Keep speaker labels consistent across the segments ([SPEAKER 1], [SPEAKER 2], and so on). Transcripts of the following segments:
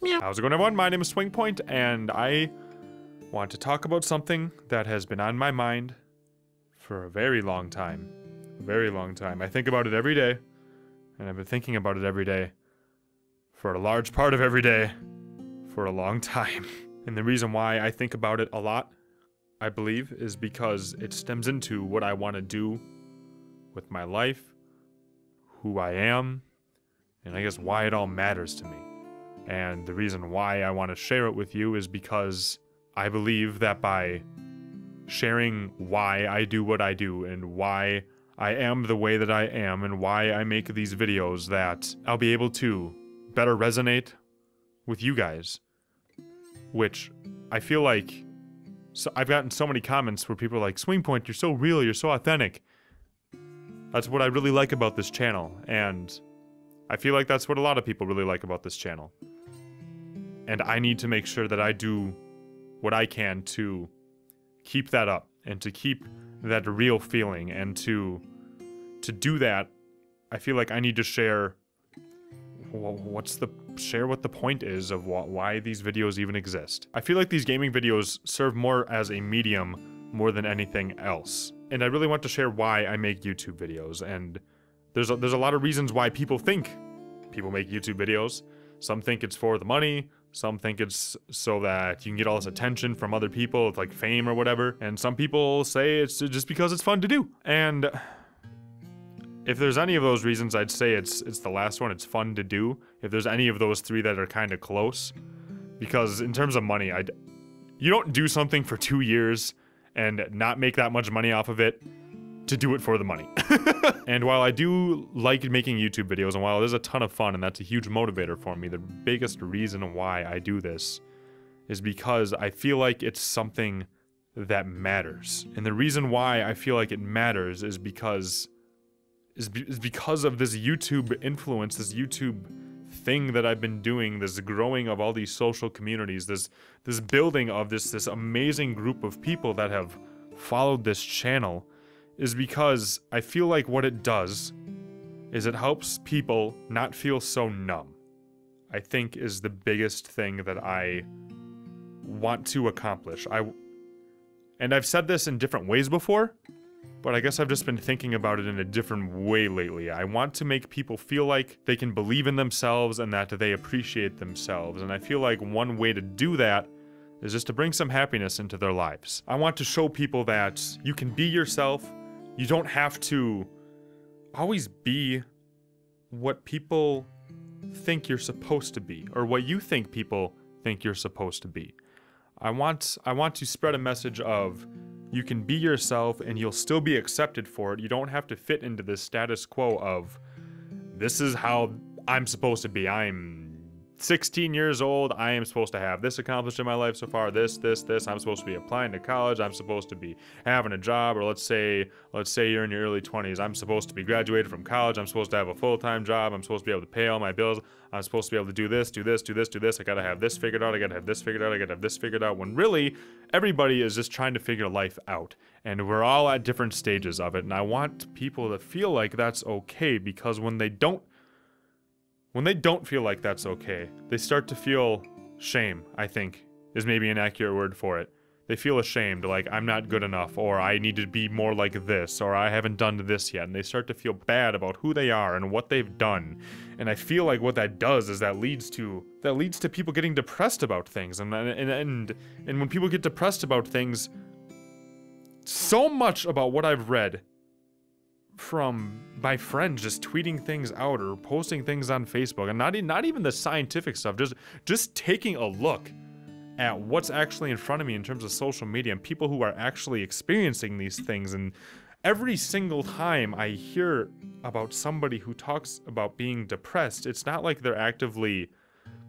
[SPEAKER 1] How's it going, everyone? My name is SwingPoynt, and I want to talk about something that has been on my mind for a very long time. A very long time. I think about it every day, and I've been thinking about it every day for a large part of every day for a long time. And the reason why I think about it a lot, I believe, is because it stems into what I want to do with my life, who I am, and I guess why it all matters to me. And the reason why I want to share it with you is because I believe that by sharing why I do what I do and why I am the way that I am and why I make these videos, that I'll be able to better resonate with you guys. Which I feel like, so I've gotten so many comments where people are like, SwingPoynt, you're so real, you're so authentic. That's what I really like about this channel, and I feel like that's what a lot of people really like about this channel. And I need to make sure that I do what I can to keep that up and to keep that real feeling, and to do that, I feel like I need to share what the point is of why these videos even exist. I feel like these gaming videos serve more as a medium more than anything else. And I really want to share why I make YouTube videos, and there's a lot of reasons why people think people make YouTube videos. Some think it's for the money, some think it's so that you can get all this attention from other people, it's like fame or whatever, and some people say it's just because it's fun to do. And if there's any of those reasons, I'd say it's the last one, it's fun to do. If there's any of those three that are kind of close, because in terms of money, you don't do something for 2 years and not make that much money off of it to do it for the money. And while I do like making YouTube videos, and while it is a ton of fun and that's a huge motivator for me, the biggest reason why I do this is because I feel like it's something that matters. And the reason why I feel like it matters is because of this YouTube influence, this YouTube thing that I've been doing, this growing of all these social communities, this building of this amazing group of people that have followed this channel, is because I feel like what it does is it helps people not feel so numb. I think is the biggest thing that I want to accomplish. And I've said this in different ways before, but I guess I've just been thinking about it in a different way lately. I want to make people feel like they can believe in themselves and that they appreciate themselves. And I feel like one way to do that is just to bring some happiness into their lives. I want to show people that you can be yourself. You don't have to always be what people think you're supposed to be, or what you think people think you're supposed to be. I want to spread a message of you can be yourself and you'll still be accepted for it. You don't have to fit into this status quo of, this is how I'm supposed to be. I'm 16 years old, I am supposed to have this accomplished in my life so far, this, I'm supposed to be applying to college, I'm supposed to be having a job, or let's say you're in your early 20s, I'm supposed to be graduated from college, I'm supposed to have a full-time job, I'm supposed to be able to pay all my bills, I'm supposed to be able to do this, I gotta have this figured out, I gotta have this figured out, when really, everybody is just trying to figure life out, and we're all at different stages of it, and I want people to feel like that's okay, because when they don't feel like that's okay, they start to feel shame, I think, is maybe an accurate word for it. They feel ashamed, like, I'm not good enough, or I need to be more like this, or I haven't done this yet, and they start to feel bad about who they are and what they've done. And I feel like what that does is that leads to people getting depressed about things, and when people get depressed about things, so much about what I've read from my friends just tweeting things out or posting things on Facebook, and not even the scientific stuff, just taking a look at what's actually in front of me in terms of social media and people who are actually experiencing these things. And every single time I hear about somebody who talks about being depressed, it's not like they're actively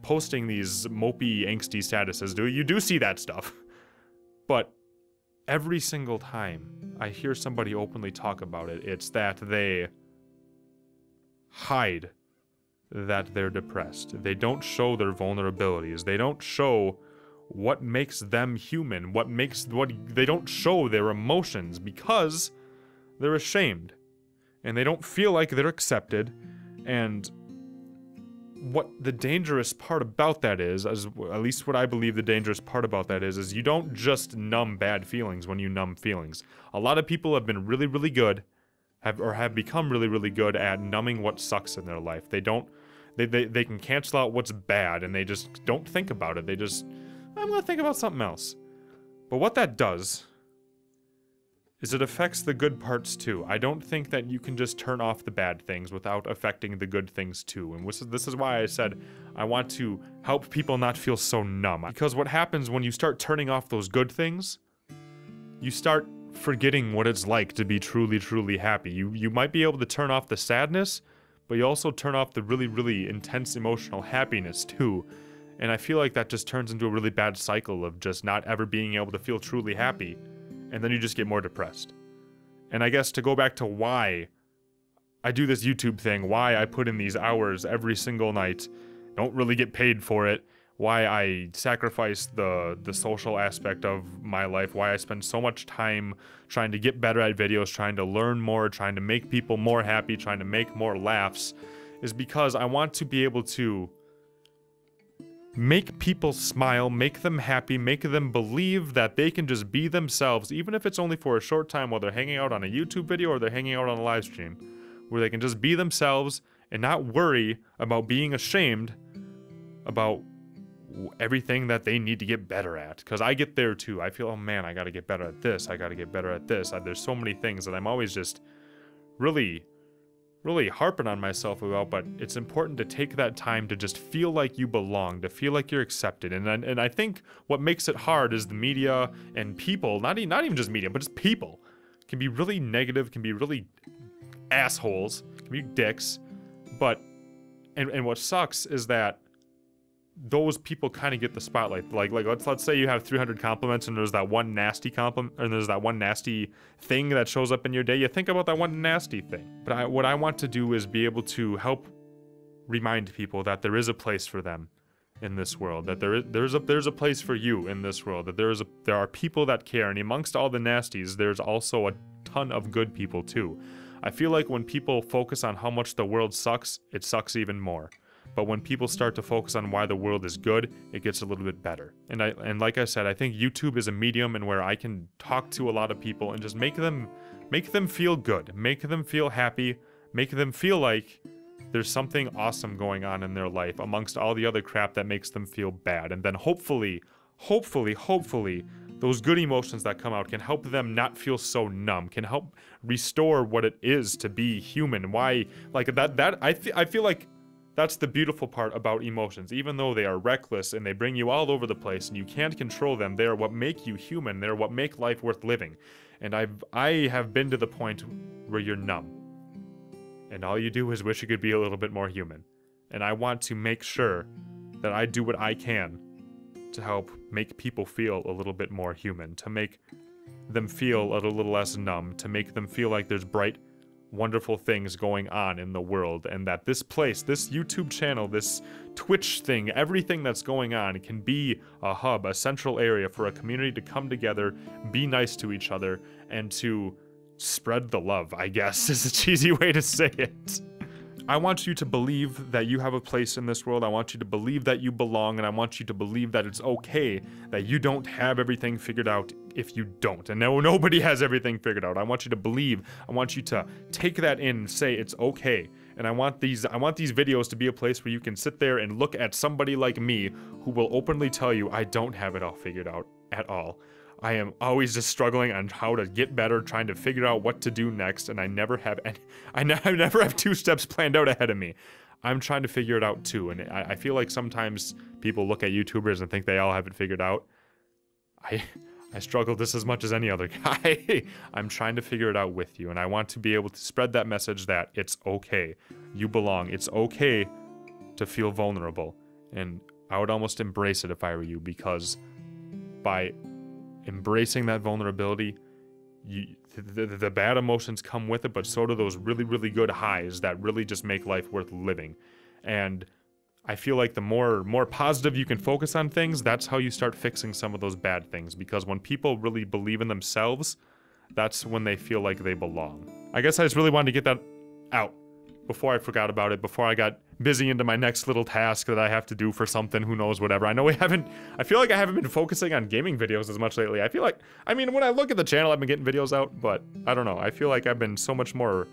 [SPEAKER 1] posting these mopey, angsty statuses. You do see that stuff, but every single time I hear somebody openly talk about it, it's that they hide that they're depressed. They don't show their vulnerabilities. They don't show what makes them human. They don't show their emotions because they're ashamed. And they don't feel like they're accepted. And what the dangerous part about that is, as at least what I believe the dangerous part about that is you don't just numb bad feelings when you numb feelings. A lot of people have been really, really good, have become really, really good at numbing what sucks in their life. They can cancel out what's bad, and they just don't think about it. They just, I'm gonna think about something else. But what that does is it affects the good parts too. I don't think that you can just turn off the bad things without affecting the good things too. And this is why I said I want to help people not feel so numb. Because what happens when you start turning off those good things, you start forgetting what it's like to be truly, truly happy. You might be able to turn off the sadness, but you also turn off the really, really intense emotional happiness too. And I feel like that just turns into a really bad cycle of just not ever being able to feel truly happy. And then you just get more depressed. And I guess to go back to why I do this YouTube thing, why I put in these hours every single night, don't really get paid for it, why I sacrifice the social aspect of my life, why I spend so much time trying to get better at videos, trying to learn more, trying to make people more happy, trying to make more laughs, is because I want to be able to make people smile, make them happy, make them believe that they can just be themselves, even if it's only for a short time while they're hanging out on a YouTube video or they're hanging out on a live stream, where they can just be themselves and not worry about being ashamed about everything that they need to get better at. Because I get there too. I feel, oh man, I gotta get better at this, I gotta get better at this. There's so many things that I'm always just really harping on myself about, but it's important to take that time to just feel like you belong, to feel like you're accepted. And I think what makes it hard is the media and people, not even just media, but just people, can be really negative, can be really assholes, can be dicks, but, and what sucks is that those people kind of get the spotlight. Like let's say you have 300 compliments and there's that one nasty compliment, and there's that one nasty thing that shows up in your day. You think about that one nasty thing. But what I want to do is be able to help remind people that there is a place for them in this world, that there's a place for you in this world, that there are people that care, and amongst all the nasties, there's also a ton of good people too. I feel like when people focus on how much the world sucks, it sucks even more. But when people start to focus on why the world is good, it gets a little bit better. And like I said, I think YouTube is a medium and where I can talk to a lot of people and just make them feel good, make them feel happy, make them feel like there's something awesome going on in their life amongst all the other crap that makes them feel bad. And then hopefully, those good emotions that come out can help them not feel so numb, can help restore what it is to be human. Why, like I feel like that's the beautiful part about emotions. Even though they are reckless and they bring you all over the place and you can't control them, they are what make you human. They're what make life worth living. And I have been to the point where you're numb. And all you do is wish you could be a little bit more human. And I want to make sure that I do what I can to help make people feel a little bit more human, to make them feel a little less numb, to make them feel like there's bright, wonderful things going on in the world, and that this place, this YouTube channel, this Twitch thing, everything that's going on can be a hub, a central area for a community to come together, be nice to each other, and to spread the love, I guess, is a cheesy way to say it. I want you to believe that you have a place in this world. I want you to believe that you belong, and I want you to believe that it's okay that you don't have everything figured out if you don't. And no, nobody has everything figured out. I want you to believe. I want you to take that in and say it's okay. And I want these videos to be a place where you can sit there and look at somebody like me who will openly tell you I don't have it all figured out at all. I am always just struggling on how to get better, trying to figure out what to do next, and I never have any, I never have 2 steps planned out ahead of me. I'm trying to figure it out too, and I feel like sometimes people look at YouTubers and think they all have it figured out. I struggle just as much as any other guy. I'm trying to figure it out with you, and I want to be able to spread that message that it's okay. You belong. It's okay to feel vulnerable, and I would almost embrace it if I were you, because by embracing that vulnerability, the bad emotions come with it, but so do those really, really good highs that really just make life worth living. And I feel like the more positive you can focus on things, that's how you start fixing some of those bad things. Because when people really believe in themselves, that's when they feel like they belong. I guess I just really wanted to get that out before I forgot about it, before I got busy into my next little task that I have to do for something, who knows, whatever. I know I feel like I haven't been focusing on gaming videos as much lately. I feel like, I mean, when I look at the channel, I've been getting videos out, but I don't know. I feel like I've been so much more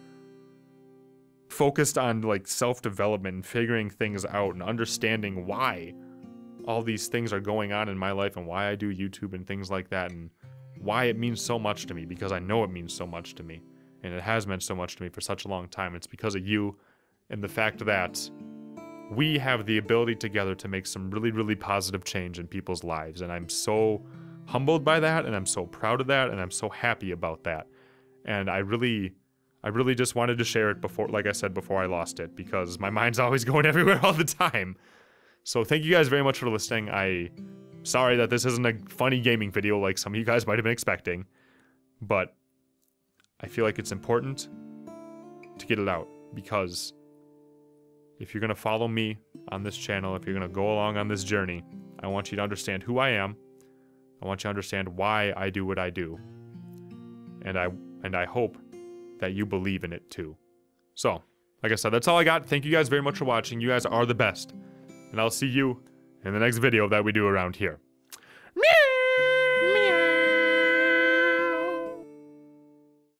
[SPEAKER 1] focused on like self-development and figuring things out and understanding why all these things are going on in my life and why I do YouTube and things like that and why it means so much to me, because I know it means so much to me and it has meant so much to me for such a long time. It's because of you and the fact that we have the ability together to make some really, really positive change in people's lives, and I'm so humbled by that, and I'm so proud of that, and I'm so happy about that. And I really just wanted to share it before, like I said, before I lost it, because my mind's always going everywhere all the time. So thank you guys very much for listening. Sorry that this isn't a funny gaming video like some of you guys might have been expecting, but I feel like it's important to get it out, because if you're going to follow me on this channel, if you're going to go along on this journey, I want you to understand who I am. I want you to understand why I do what I do. And I hope that you believe in it too. So, like I said, that's all I got. Thank you guys very much for watching. You guys are the best. And I'll see you in the next video that we do around here.